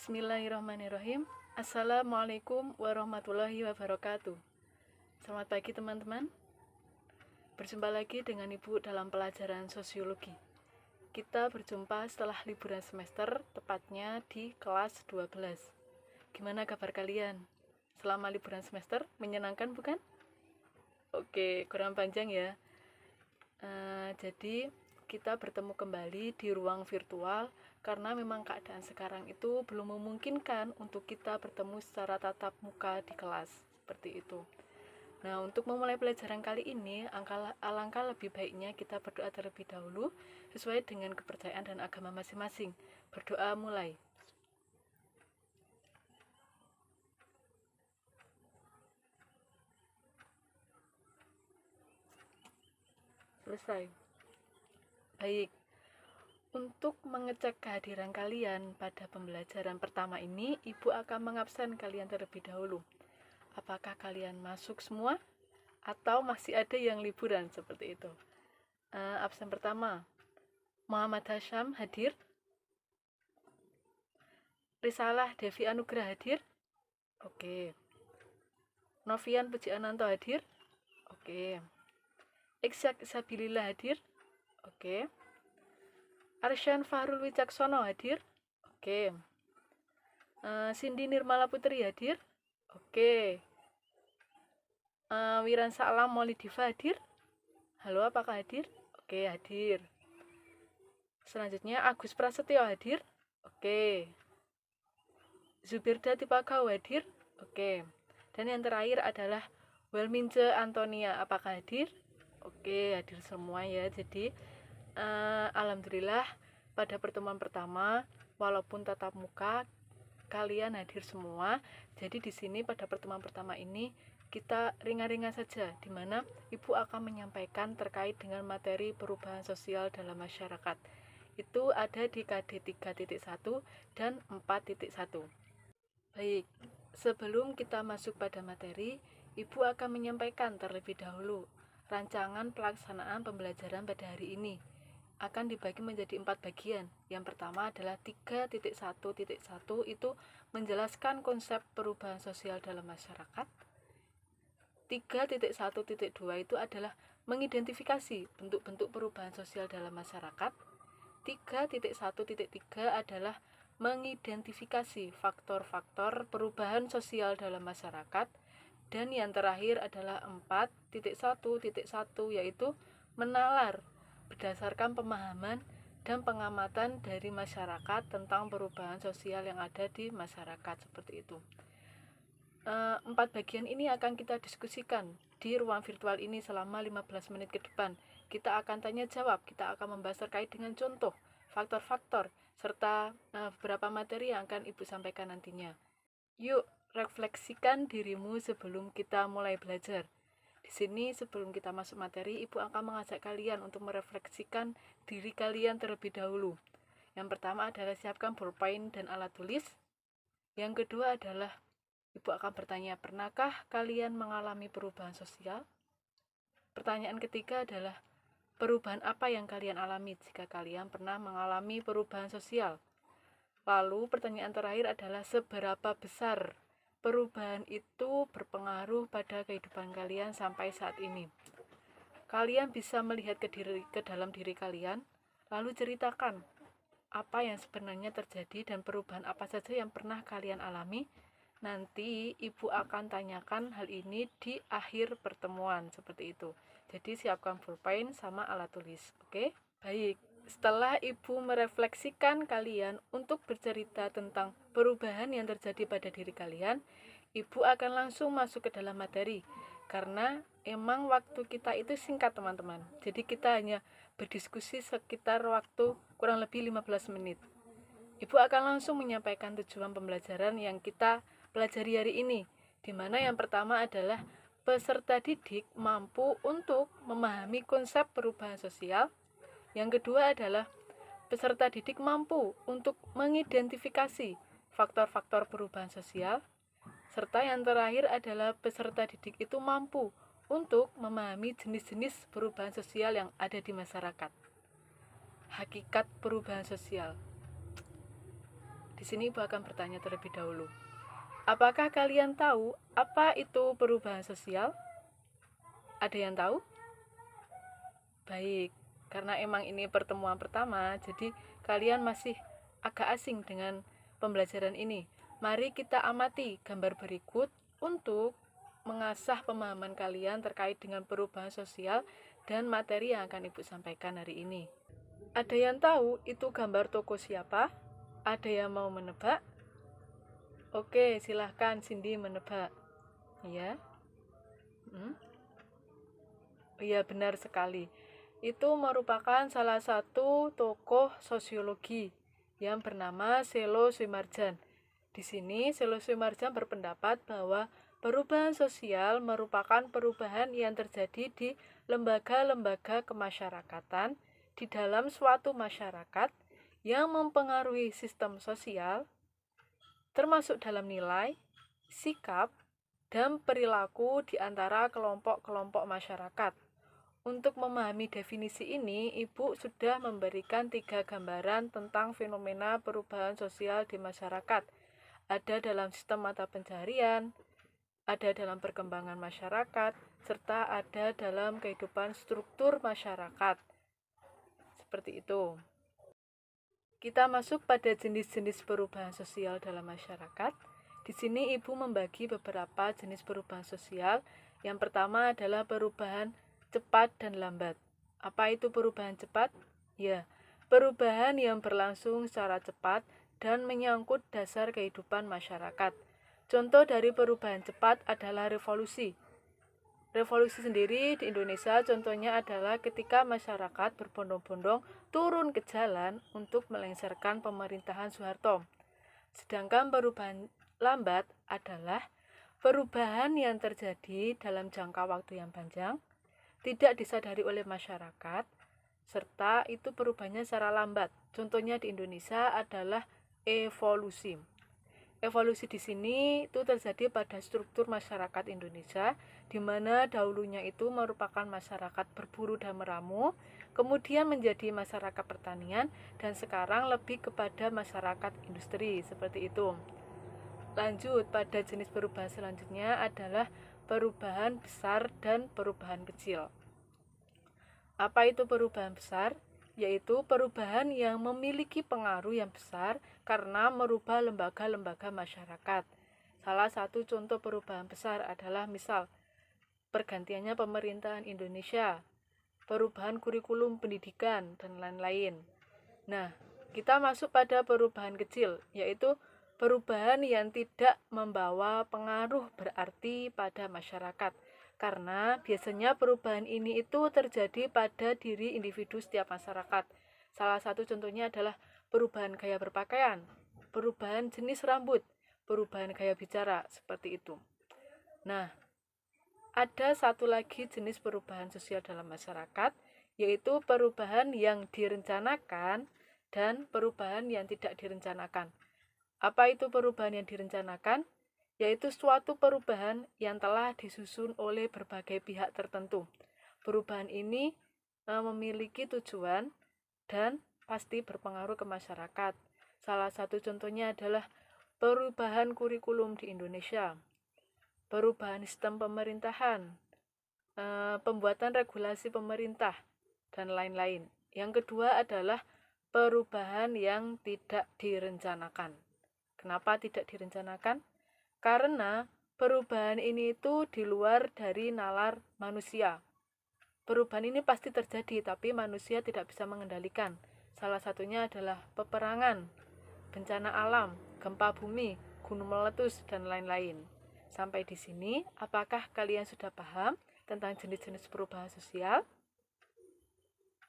Bismillahirrahmanirrahim. Assalamualaikum warahmatullahi wabarakatuh. Selamat pagi teman-teman. Berjumpa lagi dengan Ibu dalam pelajaran sosiologi. Kita berjumpa setelah liburan semester, tepatnya di kelas 12. Gimana kabar kalian? Selama liburan semester, menyenangkan bukan? Oke, kurang panjang ya. Jadi kita bertemu kembali di ruang virtual karena memang keadaan sekarang itu belum memungkinkan untuk kita bertemu secara tatap muka di kelas seperti itu. Nah, untuk memulai pelajaran kali ini, alangkah lebih baiknya kita berdoa terlebih dahulu sesuai dengan kepercayaan dan agama masing-masing. Berdoa mulai. Selesai. Baik. Untuk mengecek kehadiran kalian pada pembelajaran pertama ini, Ibu akan mengabsen kalian terlebih dahulu. Apakah kalian masuk semua? Atau masih ada yang liburan seperti itu? Absen pertama, Muhammad Hasham hadir. Risalah Devi Anugrah hadir. Oke. Novian Puji Ananto hadir. Oke. Iksak Sabilillah hadir. Oke. Arsyan Fahrul Wicaksono hadir. Oke. Cindy Nirmala Putri hadir. Oke. Wiransa Alam Maulidiva hadir. Halo, apakah hadir? Oke, hadir. Selanjutnya Agus Prasetyo hadir. Oke. Zubirda Tipakau hadir. Oke. Dan yang terakhir adalah Welmince Antonia, apakah hadir? Oke, hadir semua ya. Jadi alhamdulillah pada pertemuan pertama walaupun tatap muka kalian hadir semua. Jadi di sini pada pertemuan pertama ini kita ringan-ringan saja, di mana Ibu akan menyampaikan terkait dengan materi perubahan sosial dalam masyarakat. Itu ada di KD 3.1 dan 4.1. Baik, sebelum kita masuk pada materi, Ibu akan menyampaikan terlebih dahulu rancangan pelaksanaan pembelajaran pada hari ini. Akan dibagi menjadi 4 bagian. Yang pertama adalah 3.1.1 itu menjelaskan konsep perubahan sosial dalam masyarakat. 3.1.2 itu adalah mengidentifikasi bentuk-bentuk perubahan sosial dalam masyarakat. 3.1.3 adalah mengidentifikasi faktor-faktor perubahan sosial dalam masyarakat. Dan yang terakhir adalah 4.1.1 yaitu menalar berdasarkan pemahaman dan pengamatan dari masyarakat tentang perubahan sosial yang ada di masyarakat seperti itu. 4 bagian ini akan kita diskusikan di ruang virtual ini selama 15 menit ke depan. Kita akan tanya jawab, kita akan membahas terkait dengan contoh, faktor-faktor, serta beberapa materi yang akan Ibu sampaikan nantinya. Yuk, refleksikan dirimu sebelum kita mulai belajar. Di sini sebelum kita masuk materi, Ibu akan mengajak kalian untuk merefleksikan diri kalian terlebih dahulu. Yang pertama adalah siapkan pulpen dan alat tulis. Yang kedua adalah Ibu akan bertanya, pernahkah kalian mengalami perubahan sosial? Pertanyaan ketiga adalah, perubahan apa yang kalian alami jika kalian pernah mengalami perubahan sosial? Lalu pertanyaan terakhir adalah, seberapa besar perubahan itu berpengaruh pada kehidupan kalian sampai saat ini? Kalian bisa melihat ke dalam diri kalian, lalu ceritakan apa yang sebenarnya terjadi dan perubahan apa saja yang pernah kalian alami. Nanti Ibu akan tanyakan hal ini di akhir pertemuan seperti itu. Jadi siapkan pulpen sama alat tulis. Oke? Baik. Setelah Ibu merefleksikan kalian untuk bercerita tentang perubahan yang terjadi pada diri kalian, Ibu akan langsung masuk ke dalam materi. Karena emang waktu kita itu singkat teman-teman. Jadi kita hanya berdiskusi sekitar waktu kurang lebih 15 menit. Ibu akan langsung menyampaikan tujuan pembelajaran yang kita pelajari hari ini, di mana yang pertama adalah peserta didik mampu untuk memahami konsep perubahan sosial. Yang kedua adalah peserta didik mampu untuk mengidentifikasi faktor-faktor perubahan sosial. Serta yang terakhir adalah peserta didik itu mampu untuk memahami jenis-jenis perubahan sosial yang ada di masyarakat. Hakikat perubahan sosial. Di sini Ibu akan bertanya terlebih dahulu. Apakah kalian tahu apa itu perubahan sosial? Ada yang tahu? Baik, karena emang ini pertemuan pertama, jadi kalian masih agak asing dengan pembelajaran ini. Mari kita amati gambar berikut untuk mengasah pemahaman kalian terkait dengan perubahan sosial dan materi yang akan Ibu sampaikan hari ini. Ada yang tahu itu gambar toko siapa? Ada yang mau menebak? Oke, silahkan Cindy menebak. Ya. Iya, benar sekali. Itu merupakan salah satu tokoh sosiologi yang bernama Selo Soemarjan. Di sini Selo Soemarjan berpendapat bahwa perubahan sosial merupakan perubahan yang terjadi di lembaga-lembaga kemasyarakatan di dalam suatu masyarakat yang mempengaruhi sistem sosial, termasuk dalam nilai, sikap, dan perilaku di antara kelompok-kelompok masyarakat. Untuk memahami definisi ini, Ibu sudah memberikan 3 gambaran tentang fenomena perubahan sosial di masyarakat. Ada dalam sistem mata pencaharian, ada dalam perkembangan masyarakat, serta ada dalam kehidupan struktur masyarakat. Seperti itu. Kita masuk pada jenis-jenis perubahan sosial dalam masyarakat. Di sini Ibu membagi beberapa jenis perubahan sosial. Yang pertama adalah perubahan cepat dan lambat. Apa itu perubahan cepat? Ya, perubahan yang berlangsung secara cepat dan menyangkut dasar kehidupan masyarakat. Contoh dari perubahan cepat adalah revolusi. Revolusi sendiri di Indonesia contohnya adalah ketika masyarakat berbondong-bondong turun ke jalan untuk melengsarkan pemerintahan Soeharto. Sedangkan perubahan lambat adalah perubahan yang terjadi dalam jangka waktu yang panjang, tidak disadari oleh masyarakat, serta itu perubahannya secara lambat. Contohnya di Indonesia adalah evolusi. Evolusi di sini itu terjadi pada struktur masyarakat Indonesia, di mana dahulunya itu merupakan masyarakat berburu dan meramu, kemudian menjadi masyarakat pertanian, dan sekarang lebih kepada masyarakat industri, seperti itu. Lanjut, pada jenis perubahan selanjutnya adalah perubahan besar dan perubahan kecil. Apa itu perubahan besar? Yaitu perubahan yang memiliki pengaruh yang besar karena merubah lembaga-lembaga masyarakat. Salah satu contoh perubahan besar adalah misal pergantiannya pemerintahan Indonesia, perubahan kurikulum pendidikan, dan lain-lain. Nah, kita masuk pada perubahan kecil, yaitu perubahan yang tidak membawa pengaruh berarti pada masyarakat. Karena biasanya perubahan ini itu terjadi pada diri individu setiap masyarakat. Salah satu contohnya adalah perubahan gaya berpakaian, perubahan jenis rambut, perubahan gaya bicara, seperti itu. Nah, ada satu lagi jenis perubahan sosial dalam masyarakat, yaitu perubahan yang direncanakan dan perubahan yang tidak direncanakan. Apa itu perubahan yang direncanakan? Yaitu suatu perubahan yang telah disusun oleh berbagai pihak tertentu. Perubahan ini memiliki tujuan dan pasti berpengaruh ke masyarakat. Salah satu contohnya adalah perubahan kurikulum di Indonesia, perubahan sistem pemerintahan, pembuatan regulasi pemerintah, dan lain-lain. Yang kedua adalah perubahan yang tidak direncanakan. Kenapa tidak direncanakan? Karena perubahan ini itu di luar dari nalar manusia. Perubahan ini pasti terjadi, tapi manusia tidak bisa mengendalikan. Salah satunya adalah peperangan, bencana alam, gempa bumi, gunung meletus, dan lain-lain. Sampai di sini, apakah kalian sudah paham tentang jenis-jenis perubahan sosial?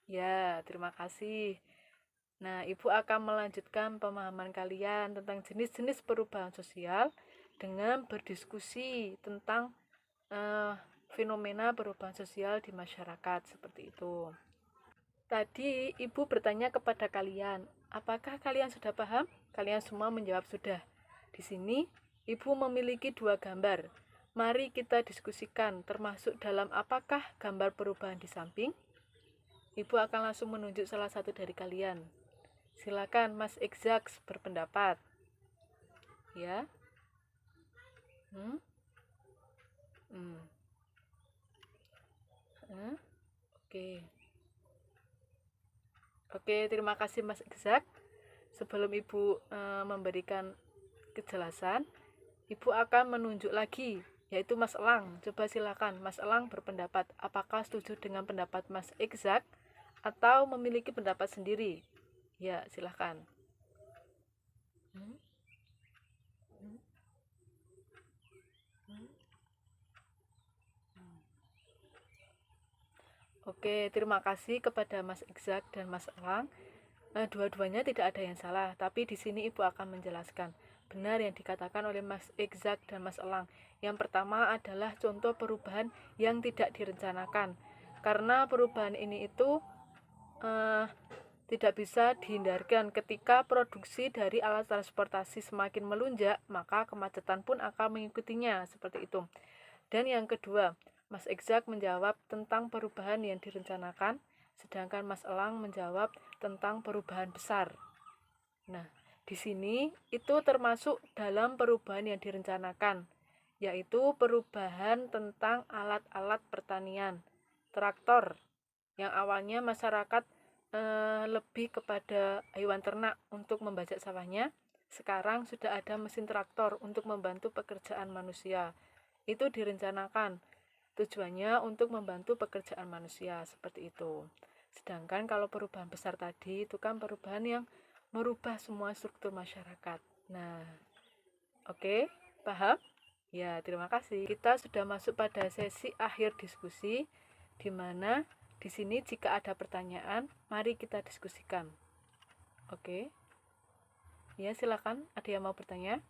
Ya, terima kasih. Nah, Ibu akan melanjutkan pemahaman kalian tentang jenis-jenis perubahan sosial dengan berdiskusi tentang fenomena perubahan sosial di masyarakat, seperti itu. Tadi Ibu bertanya kepada kalian, apakah kalian sudah paham? Kalian semua menjawab sudah. Di sini Ibu memiliki 2 gambar. Mari kita diskusikan, termasuk dalam apakah gambar perubahan di samping. Ibu akan langsung menunjuk salah satu dari kalian. Silakan Mas Exact berpendapat. ya. Hmm? Hmm. Oke. Oke, terima kasih Mas Iksak. Sebelum Ibu memberikan kejelasan, Ibu akan menunjuk lagi, yaitu Mas Elang. Coba silakan Mas Elang berpendapat, apakah setuju dengan pendapat Mas Iksak atau memiliki pendapat sendiri? Ya, silakan. Oke, terima kasih kepada Mas Iksak dan Mas Elang. Dua-duanya tidak ada yang salah, tapi di sini Ibu akan menjelaskan benar yang dikatakan oleh Mas Iksak dan Mas Elang. Yang pertama adalah contoh perubahan yang tidak direncanakan. Karena perubahan ini itu tidak bisa dihindarkan. Ketika produksi dari alat transportasi semakin melunjak, maka kemacetan pun akan mengikutinya, seperti itu. Dan yang kedua, Mas Iksak menjawab tentang perubahan yang direncanakan, sedangkan Mas Elang menjawab tentang perubahan besar. Nah, di sini itu termasuk dalam perubahan yang direncanakan, yaitu perubahan tentang alat-alat pertanian. Traktor, yang awalnya masyarakat lebih kepada hewan ternak untuk membajak sawahnya, sekarang sudah ada mesin traktor untuk membantu pekerjaan manusia. Itu direncanakan. Tujuannya untuk membantu pekerjaan manusia, seperti itu. Sedangkan kalau perubahan besar tadi itu kan perubahan yang merubah semua struktur masyarakat. Nah, oke, paham? Ya, terima kasih. Kita sudah masuk pada sesi akhir diskusi, di mana di sini jika ada pertanyaan, mari kita diskusikan. Oke. Ya, silakan. Ada yang mau bertanya?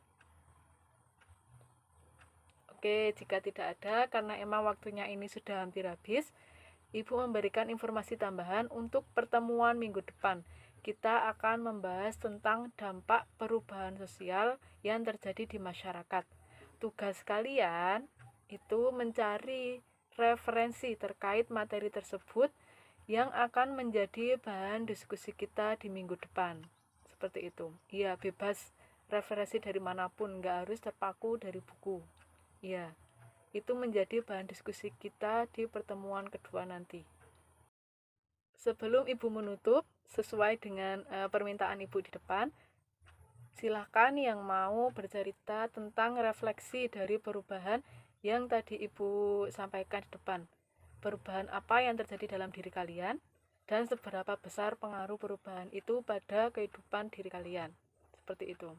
Oke, jika tidak ada, karena emang waktunya ini sudah hampir habis, Ibu memberikan informasi tambahan untuk pertemuan minggu depan. Kita akan membahas tentang dampak perubahan sosial yang terjadi di masyarakat. Tugas kalian itu mencari referensi terkait materi tersebut yang akan menjadi bahan diskusi kita di minggu depan. Seperti itu. Iya, bebas referensi dari manapun, nggak harus terpaku dari buku. Ya, itu menjadi bahan diskusi kita di pertemuan kedua nanti. Sebelum Ibu menutup, sesuai dengan permintaan Ibu di depan, silahkan yang mau bercerita tentang refleksi dari perubahan yang tadi Ibu sampaikan di depan. Perubahan apa yang terjadi dalam diri kalian, dan seberapa besar pengaruh perubahan itu pada kehidupan diri kalian. Seperti itu.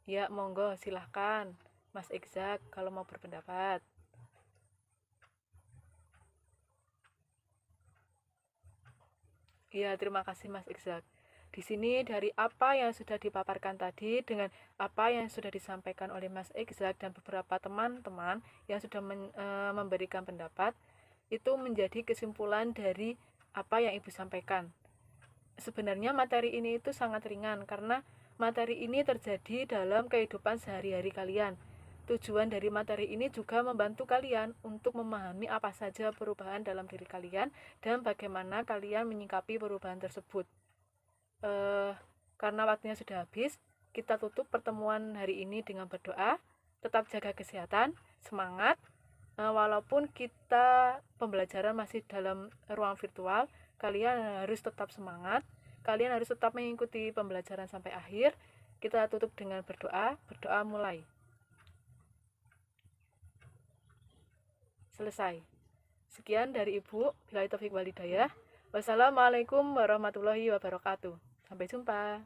Ya, monggo silahkan. Mas Iksak, kalau mau berpendapat. Ya, terima kasih Mas Iksak. Di sini dari apa yang sudah dipaparkan tadi dengan apa yang sudah disampaikan oleh Mas Iksak dan beberapa teman-teman yang sudah memberikan pendapat, itu menjadi kesimpulan dari apa yang Ibu sampaikan. Sebenarnya materi ini itu sangat ringan karena materi ini terjadi dalam kehidupan sehari-hari kalian. Tujuan dari materi ini juga membantu kalian untuk memahami apa saja perubahan dalam diri kalian dan bagaimana kalian menyikapi perubahan tersebut. Karena waktunya sudah habis, kita tutup pertemuan hari ini dengan berdoa. Tetap jaga kesehatan, semangat. Walaupun kita pembelajaran masih dalam ruang virtual, kalian harus tetap semangat. Kalian harus tetap mengikuti pembelajaran sampai akhir. Kita tutup dengan berdoa. Berdoa mulai. Selesai. Sekian dari Ibu. Billahi taufiq wal hidayah. Wassalamualaikum warahmatullahi wabarakatuh. Sampai jumpa.